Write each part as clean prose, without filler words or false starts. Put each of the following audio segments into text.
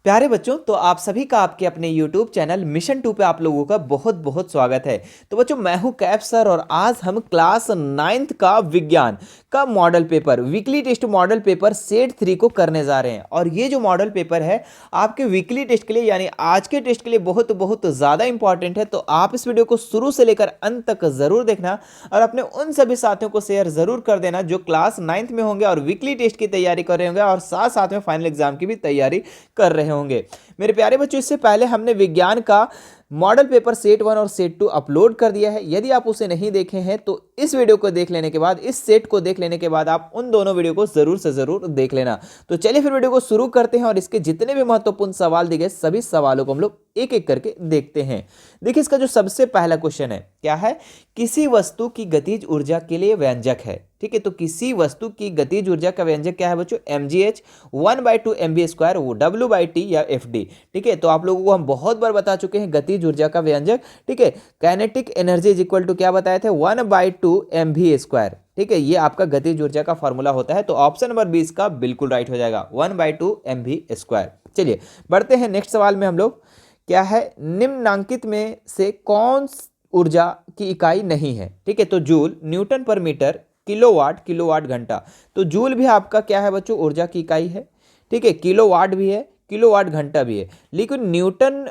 प्यारे बच्चों, तो आप सभी का आपके अपने YouTube चैनल मिशन 2 पे आप लोगों का बहुत बहुत स्वागत है। तो बच्चों, मैं हूं कैफ सर और आज हम क्लास 9th का विज्ञान का model paper weekly test model paper set 3 को करने जा रहे हैं। और ये जो मॉडल पेपर है आपके वीकली टेस्ट के लिए यानी आज के टेस्ट के लिए बहुत बहुत ज़्यादा इंपॉर्टेंट है। तो आप इस वीडियो को शुरू से लेकर अंत तक ज़रूर देखना और अपने उन सभी साथियों को शेयर ज़रूर कर देना जो क्लास 9th में होंगे और वीकली टेस्ट की तैयारी कर रहे होंगे और साथ साथ में फाइनल एग्जाम की भी तैयारी कर रहे होंगे। मेरे प्यारे बच्चों, इससे पहले हमने विज्ञान का मॉडल पेपर सेट 1 और सेट 2 अपलोड कर दिया है। यदि आप उसे नहीं देखे हैं तो इस वीडियो को देख लेने के बाद, इस सेट को देख लेने के बाद आप उन दोनों वीडियो को जरूर से जरूर देख लेना। तो चलिए फिर वीडियो को शुरू करते हैं और इसके जितने भी महत्वपूर्ण सवाल दिए गए सभी सवालों को हम लोग एक एक करके देखते हैं। देखिए, इसका जो सबसे पहला क्वेश्चन है क्या है, किसी वस्तु की गतिज ऊर्जा के लिए व्यंजक है। ठीक है, तो किसी वस्तु की गतिज ऊर्जा का व्यंजक क्या है बच्चों, mgh 1/2 mv² W/T या FD। ठीक है, तो आप लोगों को हम बहुत बार बता चुके हैं गतिज ऊर्जा का व्यंजक। ठीक है, kinetic energy is equal to क्या बताए थे, 1/2 mv²। ठीक है, ये आपका गतिज ऊर्जा का फॉर्मूला होता है। तो ऑप्शन नंबर 20 का बिल्कुल राइट हो जाएगा, 1/2 mv²। चलिए बढ़ते हैं नेक्स्ट सवाल में हम लोग। क्या है, निम्नांकित में से कौन ऊर्जा की इकाई नहीं है। ठीक है, तो जूल, न्यूटन पर मीटर, किलोवाट, किलोवाट घंटा। तो जूल भी आपका क्या है बच्चों, ऊर्जा की इकाई है। ठीक है, किलोवाट भी है, किलोवाट घंटा भी है, लेकिन न्यूटन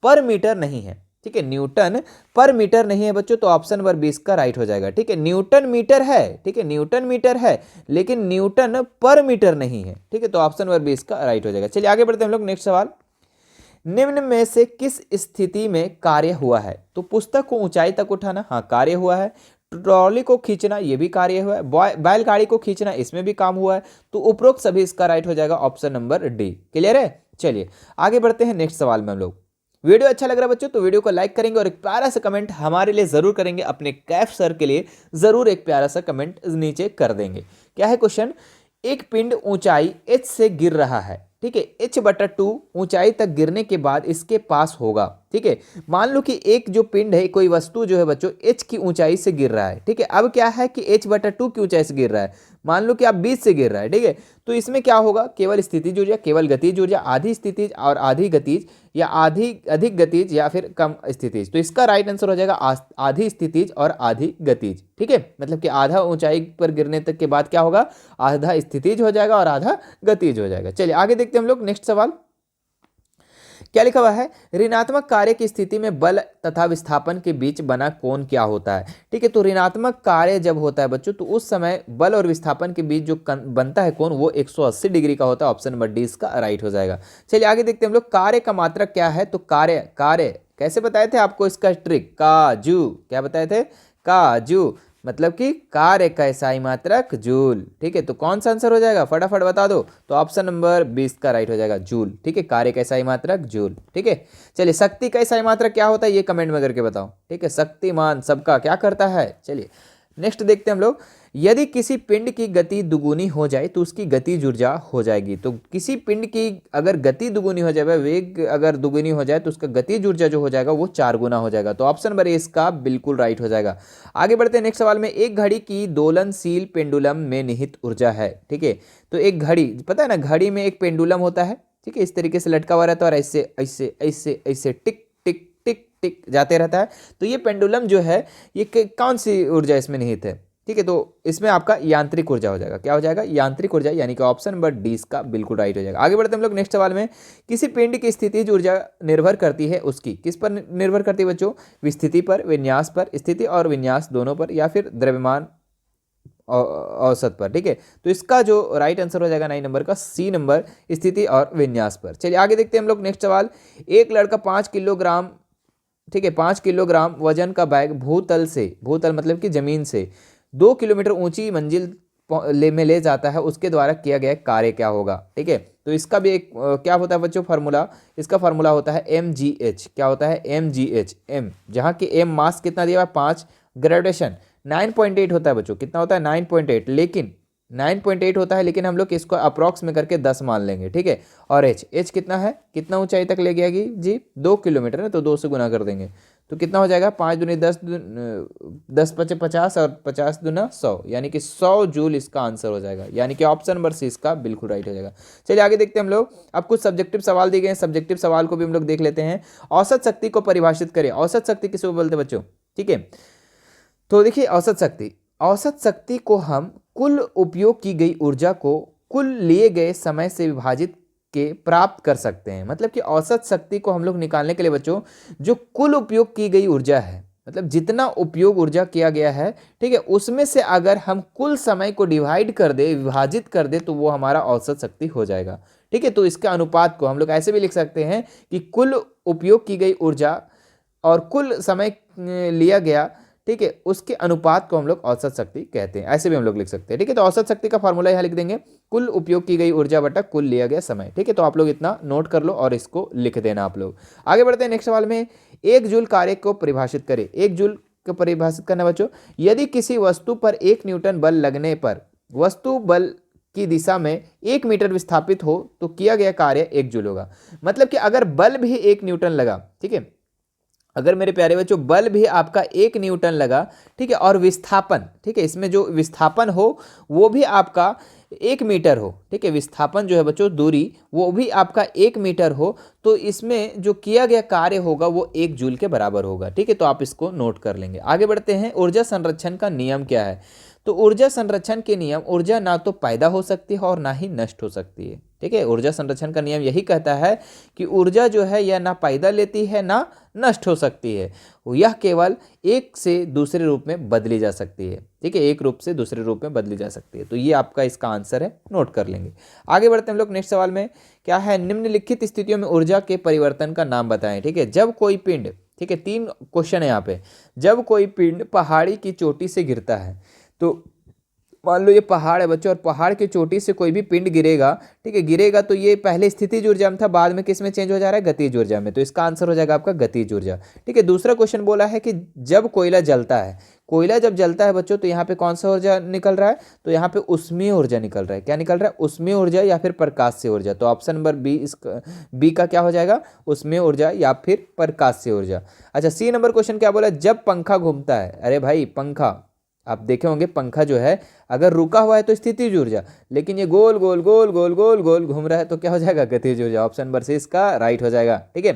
पर मीटर नहीं है। ठीक है, न्यूटन पर मीटर नहीं है बच्चों, तो ऑप्शन नंबर 20 का राइट हो जाएगा। ठीक है, न्यूटन मीटर है, ठीक है, न्यूटन मीटर है, लेकिन न्यूटन पर मीटर नहीं है। ठीक है, तो ऑप्शन नंबर 20 का राइट हो जाएगा। चलिए आगे बढ़ते हैं हम लोग नेक्स्ट सवाल। निम्न में से किस स्थिति में कार्य हुआ है। तो पुस्तक को ऊंचाई तक उठाना, हाँ कार्य हुआ है। ट्रॉली को खींचना, ये भी कार्य हुआ है। बैलगाड़ी को खींचना, इसमें भी काम हुआ है। तो उपरोक्त सभी इसका राइट हो जाएगा, ऑप्शन नंबर डी। क्लियर है। चलिए आगे बढ़ते हैं नेक्स्ट सवाल में हम लोग। वीडियो अच्छा लग रहा है बच्चों तो वीडियो को लाइक करेंगे और एक प्यारा सा कमेंट हमारे लिए जरूर करेंगे, अपने कैफ सर के लिए जरूर एक प्यारा सा कमेंट नीचे कर देंगे। क्या है क्वेश्चन, एक पिंड ऊंचाई h से गिर रहा है। ठीक है, h/2 ऊंचाई तक गिरने के बाद इसके पास होगा। ठीक है, मान लो कि एक जो पिंड है, कोई वस्तु जो है बच्चों h की ऊंचाई से गिर रहा है। ठीक है, अब क्या है कि h/2 की ऊंचाई से गिर रहा है, मान लो कि आप 20 से गिर रहा है। ठीक है, तो इसमें क्या होगा, केवल स्थितिज ऊर्जा, केवल गतिज ऊर्जा, आधी स्थितिज और आधी गतिज, या आधी अधिक गतिज या फिर कम स्थितिज। तो इसका राइट आंसर हो जाएगा आधी स्थितिज और आधी गतिज। ठीक है, मतलब कि आधा ऊंचाई पर गिरने तक के बाद क्या होगा, आधा स्थितिज हो जाएगा और आधा गतिज हो जाएगा। चलिए आगे देखते हैं हम लोग नेक्स्ट सवाल। क्या लिखा हुआ है, ऋणात्मक कार्य की स्थिति में बल तथा विस्थापन के बीच बना कोण क्या होता है। ठीक है, तो ऋणात्मक कार्य जब होता है बच्चों तो उस समय बल और विस्थापन के बीच जो बनता है कोण वो 180 डिग्री का होता है। ऑप्शन नंबर डी इसका राइट हो जाएगा। चलिए आगे देखते हैं हम लोग, कार्य का मात्रक क्या है। तो कार्य कार्य कैसे बताए थे आपको, इसका ट्रिक काजू, क्या बताए थे, काजू, मतलब कि कार्य का इकाई मात्रक जूल। ठीक है, तो कौन सा आंसर हो जाएगा, फटाफट बता दो। तो ऑप्शन नंबर 20 का राइट हो जाएगा, जूल। ठीक है, कार्य का इकाई मात्रक जूल। ठीक है, चलिए शक्ति का इकाई मात्रक क्या होता है ये कमेंट में करके बताओ। ठीक है, शक्तिमान सबका क्या करता है। चलिए नेक्स्ट देखते हैं हम लोग। यदि किसी पिंड की गति दुगुनी हो जाए तो उसकी गतिज ऊर्जा हो जाएगी। तो किसी पिंड की अगर गति दुगुनी हो जाए, वेग अगर दुगुनी हो जाए तो उसका गतिज ऊर्जा जो हो जाएगा वो 4 गुना हो जाएगा। तो ऑप्शन नंबर इसका बिल्कुल राइट हो जाएगा। आगे बढ़ते हैं नेक्स्ट सवाल में। एक घड़ी की दोलनशील पेंडुलम में निहित ऊर्जा है। ठीक है, तो एक घड़ी, पता है ना, घड़ी में एक पेंडुलम होता है। ठीक है, इस तरीके से लटका हुआ रहता है और ऐसे ऐसे ऐसे ऐसे टिक टिक टिक टिक जाते रहता है। तो ये पेंडुलम जो है ये कौन सी ऊर्जा इसमें निहित है। ठीक है, तो इसमें आपका यांत्रिक ऊर्जा हो जाएगा। क्या हो जाएगा, यांत्रिक ऊर्जा, यानी कि ऑप्शन नंबर डी इसका बिल्कुल राइट हो जाएगा। आगे बढ़ते हैं हम लोग नेक्स्ट सवाल में। किसी पिंड की स्थितिज ऊर्जा निर्भर करती है उसकी, किस पर निर्भर करती है बच्चों, स्थिति पर, विन्यास पर, स्थिति और विन्यास दोनों पर, या फिर द्रव्यमान औसत पर। ठीक है, तो इसका जो राइट आंसर हो जाएगा 9 नंबर का, सी नंबर, स्थिति और विन्यास पर। चलिए आगे देखते हैं हम लोग नेक्स्ट सवाल। एक लड़का 5 किलोग्राम, ठीक है, 5 किलोग्राम वजन का बैग भूतल से, भूतल मतलब कि जमीन से 2 किलोमीटर ऊंची मंजिल में ले जाता है, उसके द्वारा किया गया कार्य क्या होगा। ठीक है, तो इसका भी एक क्या होता है बच्चों फार्मूला, इसका फार्मूला होता है mgh। क्या होता है, mgh, m, जहाँ की m मास कितना दिया हुआ है 5, ग्रेविटेशन 9.8 होता है बच्चों, कितना होता है 9.8, लेकिन 9.8 होता है, लेकिन हम लोग इसको अप्रॉक्स में करके 10 मान लेंगे। ठीक है, और h कितना है, कितना ऊंचाई तक ले गया जी, 2 किलोमीटर है, तो 2 से गुना कर देंगे तो कितना हो जाएगा, 5 दूनी 10, 10 पचे 50 और 50 दूना 100, यानी कि 100 जूल इसका आंसर हो जाएगा, यानी कि ऑप्शन नंबर सी इसका बिल्कुल राइट हो जाएगा। चलिए आगे देखते हैं हम लोग। अब कुछ सब्जेक्टिव सवाल दिए गए हैं, सब्जेक्टिव सवाल को भी हम लोग देख लेते हैं। औसत शक्ति को परिभाषित करें। औसत शक्ति किसको बोलते हैं बच्चों, ठीक है। तो देखिए औसत शक्ति को हम कुल उपयोग की गई ऊर्जा को कुल लिए गए समय से विभाजित के प्राप्त कर सकते हैं। मतलब कि औसत शक्ति को हम लोग निकालने के लिए बच्चों, जो कुल उपयोग की गई ऊर्जा है, मतलब जितना उपयोग ऊर्जा किया गया है, ठीक है, उसमें से अगर हम कुल समय को डिवाइड कर दे, विभाजित कर दे, तो वो हमारा औसत शक्ति हो जाएगा, ठीक है। तो इसके अनुपात को हम लोग ऐसे भी लिख सकते हैं कि कुल उपयोग की गई ऊर्जा और कुल समय लिया गया, ठीक है, उसके अनुपात को हम लोग औसत शक्ति कहते हैं, ऐसे भी हम लोग लिख सकते हैं, ठीक है। तो औसत शक्ति का फॉर्मूला यहाँ लिख देंगे, कुल उपयोग की गई ऊर्जा बटा कुल लिया गया समय, ठीक है। तो आप लोग इतना नोट कर लो और इसको लिख देना आप लोग। आगे बढ़ते हैं नेक्स्ट सवाल में। 1 जूल कार्य को परिभाषित करें। 1 जूल को परिभाषित करना बच्चों, यदि किसी वस्तु पर 1 न्यूटन बल लगने पर वस्तु बल की दिशा में 1 मीटर विस्थापित हो तो किया गया कार्य 1 जूल होगा। मतलब कि अगर बल भी 1 न्यूटन लगा, ठीक है, अगर मेरे प्यारे बच्चों बल भी आपका 1 न्यूटन लगा, ठीक है, और विस्थापन, ठीक है, इसमें जो विस्थापन हो वो भी आपका 1 मीटर हो, ठीक है, विस्थापन जो है बच्चों दूरी वो भी आपका 1 मीटर हो, तो इसमें जो किया गया कार्य होगा वो 1 जूल के बराबर होगा, ठीक है। तो आप इसको नोट कर लेंगे। आगे बढ़ते हैं। ऊर्जा संरक्षण का नियम क्या है। तो ऊर्जा संरक्षण के नियम, ऊर्जा ना तो पैदा हो सकती है और ना ही नष्ट हो सकती है, ठीक है। ऊर्जा संरक्षण का नियम यही कहता है कि ऊर्जा जो है यह ना पैदा लेती है ना नष्ट हो सकती है, यह केवल एक से दूसरे रूप में बदली जा सकती है, ठीक है, एक रूप से दूसरे रूप में बदली जा सकती है। तो ये आपका इसका आंसर है, नोट कर लेंगे। आगे बढ़ते हैं हम लोग नेक्स्ट सवाल में। क्या है, निम्नलिखित स्थितियों में ऊर्जा के परिवर्तन का नाम बताएं, ठीक है। जब कोई पिंड, ठीक है, 3 क्वेश्चन है यहाँ पे। जब कोई पिंड पहाड़ी की चोटी से गिरता है, तो मान लो ये पहाड़ है बच्चों, और पहाड़ की चोटी से कोई भी पिंड गिरेगा, ठीक है, गिरेगा तो ये पहले स्थितिज ऊर्जा में था, बाद में किस में चेंज हो जा रहा है, गतिज ऊर्जा में। तो इसका आंसर हो जाएगा आपका गतिज ऊर्जा, ठीक है। दूसरा क्वेश्चन बोला है कि जब कोयला जलता है, कोयला जब जलता है बच्चों, तो यहाँ पे कौन सा ऊर्जा निकल रहा है, तो यहाँ पे उष्मीय ऊर्जा निकल रहा है। क्या निकल रहा है, उष्मीय ऊर्जा या फिर प्रकाशीय ऊर्जा। तो ऑप्शन नंबर बी, इसका बी का क्या हो जाएगा, उष्मीय ऊर्जा या फिर प्रकाशीय ऊर्जा। अच्छा, सी नंबर क्वेश्चन क्या बोला, जब पंखा घूमता है। अरे भाई पंखा, आप देखे होंगे पंखा जो है अगर रुका हुआ है तो स्थितिज ऊर्जा, लेकिन ये गोल गोल गोल गोल गोल गोल घूम रहा है तो क्या हो जाएगा, गतिज ऊर्जा। ऑप्शन नंबर सी इसका राइट हो जाएगा, ठीक है।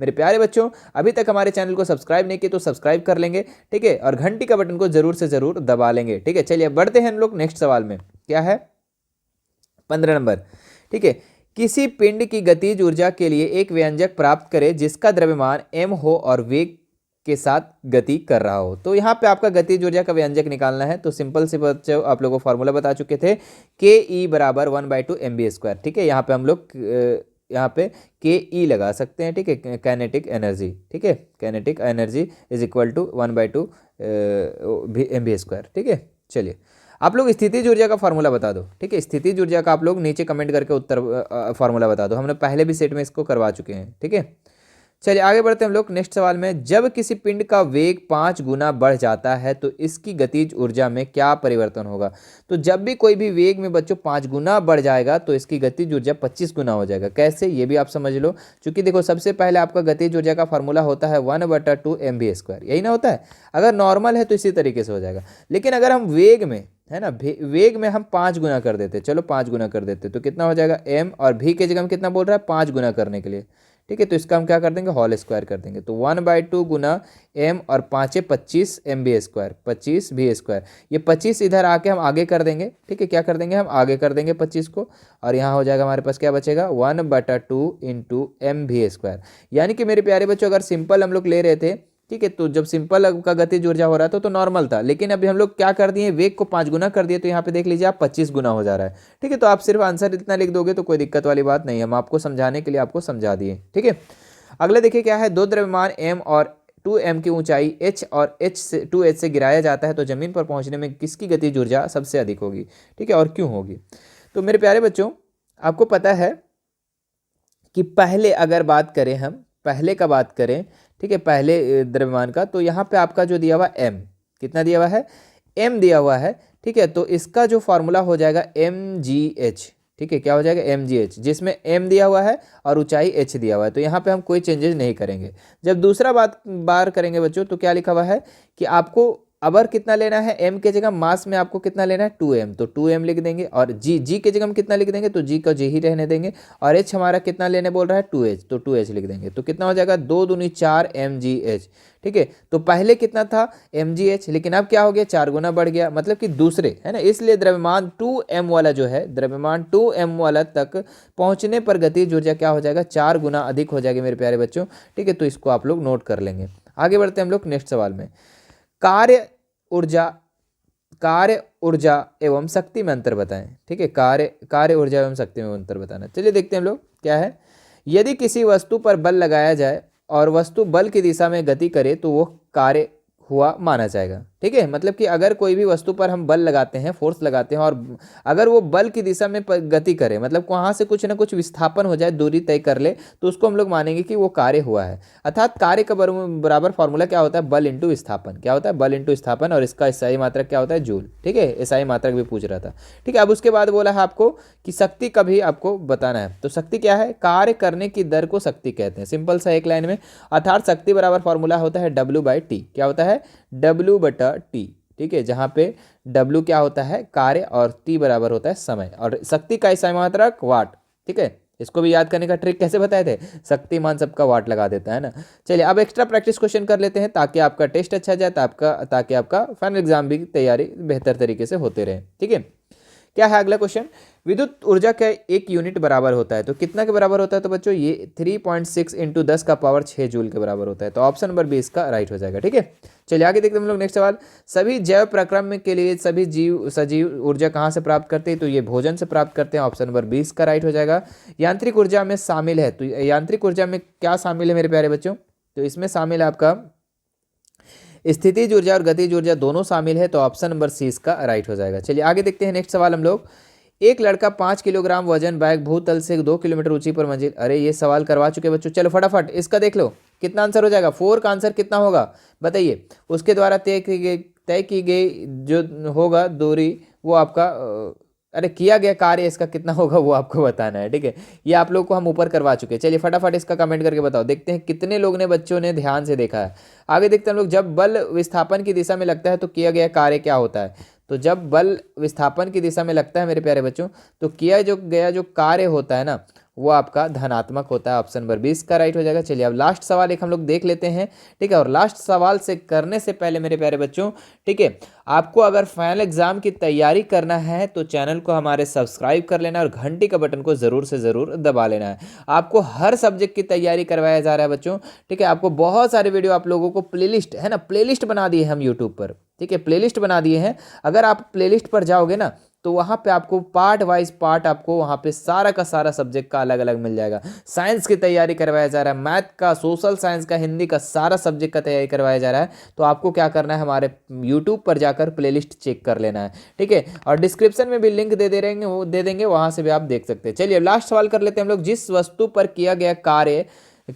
मेरे प्यारे बच्चों, अभी तक हमारे चैनल को सब्सक्राइब नहीं किए तो सब्सक्राइब कर लेंगे, ठीक है, और घंटी का बटन को जरूर से जरूर दबा लेंगे, ठीक है। चलिए बढ़ते हैं हम लोग नेक्स्ट सवाल में। क्या है, 15 नंबर, ठीक है। किसी पिंड की गतिज ऊर्जा के लिए एक व्यंजक प्राप्त करें जिसका द्रव्यमान m हो और वेग के साथ गति कर रहा हो। तो यहाँ पे आपका गतिज ऊर्जा का व्यंजक निकालना है। तो सिंपल से बच्चों आप लोगों को फॉर्मूला बता चुके थे, के ई बराबर 1/2 mv², ठीक है। यहाँ पे हम लोग यहाँ पे के ई लगा सकते हैं, ठीक है, काइनेटिक एनर्जी, ठीक है, kinetic energy is equal to 1/2 mv², ठीक है। चलिए आप लोग स्थितिज ऊर्जा का फॉर्मूला बता दो, ठीक है, स्थितिज ऊर्जा का आप लोग नीचे कमेंट करके उत्तर फॉर्मूला बता दो। हमने पहले भी सेट में इसको करवा चुके हैं, ठीक है। चलिए आगे बढ़ते हैं हम लोग नेक्स्ट सवाल में। जब किसी पिंड का वेग 5 गुना बढ़ जाता है तो इसकी गतिज ऊर्जा में क्या परिवर्तन होगा। तो जब भी कोई भी वेग में बच्चों 5 गुना बढ़ जाएगा तो इसकी गतिज ऊर्जा 25 गुना हो जाएगा। कैसे, ये भी आप समझ लो। क्योंकि देखो सबसे पहले आपका गतिज ऊर्जा का फॉर्मूला होता है 1/2 mv², यही ना होता है। अगर नॉर्मल है तो इसी तरीके से हो जाएगा, लेकिन अगर हम वेग में है ना, वेग में हम 5 गुना कर देते, चलो 5 गुना कर देते तो कितना हो जाएगा, m और v के जगह हम कितना बोल रहा है, 5 गुना करने के लिए, ठीक है। तो इसका हम क्या कर देंगे, होल स्क्वायर कर देंगे। तो 1/2 गुना m और 5 25 mv², 25 v²। ये 25 इधर आके हम आगे कर देंगे, ठीक है, क्या कर देंगे, हम आगे कर देंगे 25 को, और यहाँ हो जाएगा हमारे पास क्या बचेगा, 1/2 इंटू mv²। यानी कि मेरे प्यारे बच्चों अगर सिंपल हम लोग ले रहे थे, ठीक है, तो जब सिंपल का गतिज ऊर्जा हो रहा था तो नॉर्मल था, लेकिन अभी हम लोग क्या कर दिए, वेग को 5 गुना कर दिए, तो यहाँ पे देख लीजिए आप 25 गुना हो जा रहा है, ठीक है। तो आप सिर्फ आंसर इतना लिख दोगे तो कोई दिक्कत वाली बात नहीं है, हम आपको समझाने के लिए आपको समझा दिए, ठीक है। अगले देखिए क्या है, 2 द्रव्यमान m और 2m की ऊंचाई h और 2h से गिराया जाता है तो जमीन पर पहुंचने में किसकी गतिज ऊर्जा सबसे अधिक होगी, ठीक है, और क्यों होगी। तो मेरे प्यारे बच्चों आपको पता है कि पहले अगर बात करें, हम पहले का बात करें, ठीक है, पहले द्रव्यमान का, तो यहाँ पे आपका जो दिया हुआ m, कितना दिया हुआ है, m दिया हुआ है, ठीक है। तो इसका जो फॉर्मूला हो जाएगा mgh, ठीक है, क्या हो जाएगा mgh, जिसमें m दिया हुआ है और ऊंचाई h दिया हुआ है, तो यहाँ पे हम कोई चेंजेस नहीं करेंगे। जब दूसरा बार करेंगे बच्चों, तो क्या लिखा हुआ है कि आपको अबर कितना लेना है, m के जगह मास में आपको कितना लेना है 2m, तो 2m लिख देंगे, और g के जगह हम कितना लिख देंगे, तो g का g ही रहने देंगे, और h हमारा कितना लेने बोल रहा है 2h, तो 2h लिख देंगे, तो कितना हो जाएगा 2 दूनी 4 mgh। ठीक है, तो पहले कितना था mgh, लेकिन अब क्या हो गया 4 गुना बढ़ गया, मतलब कि दूसरे है ना, इसलिए द्रव्यमान 2m वाला जो है, द्रव्यमान 2m वाला तक पहुंचने पर गतिज ऊर्जा क्या हो जाएगा 4 गुना अधिक हो जाएगी मेरे प्यारे बच्चों। ठीक है, तो इसको आप लोग नोट कर लेंगे। आगे बढ़ते हैं हम लोग नेक्स्ट सवाल में। कार्य ऊर्जा एवं शक्ति में अंतर बताएं। ठीक है, कार्य ऊर्जा एवं शक्ति में अंतर बताना। चलिए देखते हैं हम लोग क्या है। यदि किसी वस्तु पर बल लगाया जाए और वस्तु बल की दिशा में गति करे तो वो कार्य हुआ माना जाएगा। ठीक है, मतलब कि अगर कोई भी वस्तु पर हम बल लगाते हैं, फोर्स लगाते हैं, और अगर वो बल की दिशा में गति करे, मतलब वहाँ से कुछ ना कुछ विस्थापन हो जाए, दूरी तय कर ले, तो उसको हम लोग मानेंगे कि वो कार्य हुआ है। अर्थात कार्य का बराबर फॉर्मूला क्या होता है, बल इंटू विस्थापन। क्या होता है, बल इंटू विस्थापन, और इसका SI मात्रक क्या होता है, जूल। ठीक है, SI मात्रक भी पूछ रहा था। ठीक है, अब उसके बाद बोला है आपको कि शक्ति का भी आपको बताना है। तो शक्ति क्या है, कार्य करने की दर को शक्ति कहते हैं, सिंपल सा एक लाइन में। अर्थात शक्ति बराबर फॉर्मूला होता है W/T। क्या होता है, W/T। ठीक है, जहां पे W क्या होता है, कार्य, और T बराबर होता है समय, और शक्ति का SI मात्रक वाट। ठीक है, इसको भी याद करने का ट्रिक कैसे बताए थे, शक्तिमान सबका वाट लगा देता है ना। चलिए अब एक्स्ट्रा प्रैक्टिस क्वेश्चन कर लेते हैं, ताकि आपका टेस्ट अच्छा जाए, ताकि आपका फाइनल एग्जाम भी तैयारी बेहतर तरीके से होते रहे। ठीक है, क्या है अगला क्वेश्चन, विद्युत ऊर्जा का एक यूनिट बराबर होता है, तो कितना के बराबर होता है, तो बच्चों ये 3.6 × 10⁻6 जूल के बराबर होता है, तो ऑप्शन नंबर 20 का राइट हो जाएगा। ठीक है, चलिए आगे देखते हैं हम लोग नेक्स्ट सवाल। सभी जैव प्रक्रम के लिए सभी सजीव ऊर्जा कहाँ से प्राप्त करते हैं, तो ये भोजन से प्राप्त करते हैं, ऑप्शन नंबर 20 का राइट हो जाएगा। यांत्रिक ऊर्जा में शामिल है, तो यांत्रिक ऊर्जा में क्या शामिल है मेरे प्यारे बच्चों, तो इसमें शामिल है आपका स्थितिज ऊर्जा और गतिज ऊर्जा दोनों शामिल है, तो ऑप्शन नंबर सी इसका राइट हो जाएगा। चलिए आगे देखते हैं नेक्स्ट सवाल हम लोग। एक लड़का 5 किलोग्राम वजन बैग भूतल से 2 किलोमीटर ऊंची पर मंजिल, अरे ये सवाल करवा चुके बच्चों, चलो फटाफट इसका देख लो कितना आंसर हो जाएगा। 4 का आंसर कितना होगा बताइए, उसके द्वारा तय की गई जो होगा दूरी, वो आपका अरे किया गया कार्य इसका कितना होगा वो आपको बताना है। ठीक है, ये आप लोग को हम ऊपर करवा चुके हैं। चलिए फटाफट इसका कमेंट करके बताओ, देखते हैं कितने लोग ने बच्चों ने ध्यान से देखा है। आगे देखते हैं हम लोग, जब बल विस्थापन की दिशा में लगता है तो किया गया कार्य क्या होता है, तो जब बल विस्थापन की दिशा में लगता है मेरे प्यारे बच्चों, तो किया गया जो कार्य होता है ना, वो आपका धनात्मक होता है, ऑप्शन नंबर 20 का राइट हो जाएगा। चलिए अब लास्ट सवाल एक हम लोग देख लेते हैं। ठीक है, और लास्ट सवाल से करने से पहले मेरे प्यारे बच्चों, ठीक है, आपको अगर फाइनल एग्जाम की तैयारी करना है तो चैनल को हमारे सब्सक्राइब कर लेना और घंटी का बटन को जरूर से जरूर दबा लेना है। आपको हर सब्जेक्ट की तैयारी करवाया जा रहा है बच्चों। ठीक है, आपको बहुत सारे वीडियो आप लोगों को प्लेलिस्ट है ना, प्लेलिस्ट बना दिए हम यूट्यूब पर। ठीक है, प्लेलिस्ट बना दिए हैं, अगर आप प्लेलिस्ट पर जाओगे ना तो वहाँ पे आपको पार्ट वाइज पार्ट आपको वहाँ पे सारा का सारा सब्जेक्ट का अलग अलग मिल जाएगा। साइंस की तैयारी करवाया जा रहा है, मैथ का, सोशल साइंस का, हिंदी का, सारा सब्जेक्ट का तैयारी करवाया जा रहा है। तो आपको क्या करना है, हमारे यूट्यूब पर जाकर प्लेलिस्ट चेक कर लेना है। ठीक है, और डिस्क्रिप्शन में भी लिंक दे देंगे, वो दे देंगे, वहाँ से भी आप देख सकते हैं। चलिए लास्ट सवाल कर लेते हैं हम लोग। जिस वस्तु पर किया गया कार्य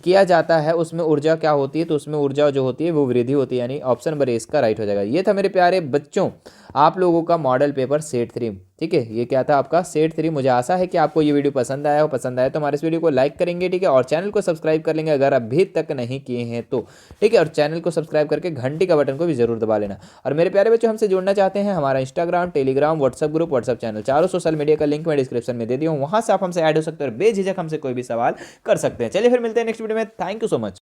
किया जाता है उसमें ऊर्जा क्या होती है, तो उसमें ऊर्जा जो होती है वो वृद्धि होती है, यानी ऑप्शन नंबर ए इसका राइट हो जाएगा। ये था मेरे प्यारे बच्चों आप लोगों का मॉडल पेपर सेट 3। ठीक है, ये क्या था आपका सेट 3। मुझे आशा है कि आपको ये वीडियो पसंद आया हो। पसंद आया तो हमारे इस वीडियो को लाइक करेंगे, ठीक है, और चैनल को सब्सक्राइब कर लेंगे अगर अभी तक नहीं किए हैं तो। ठीक है, और चैनल को सब्सक्राइब करके घंटी का बटन को भी जरूर दबा लेना। और मेरे प्यारे बच्चों हमसे जुड़ना चाहते हैं, हमारा Instagram, Telegram, WhatsApp group, WhatsApp channel, चारों सोशल मीडिया का लिंक मैं डिस्क्रिप्शन में दे दिया हूँ, वहाँ से आप हमसे ऐड हो सकते हैं और बेझिझक हमसे कोई भी सवाल कर सकते हैं। चलिए फिर मिलते हैं नेक्स्ट वीडियो में। Thank you so much.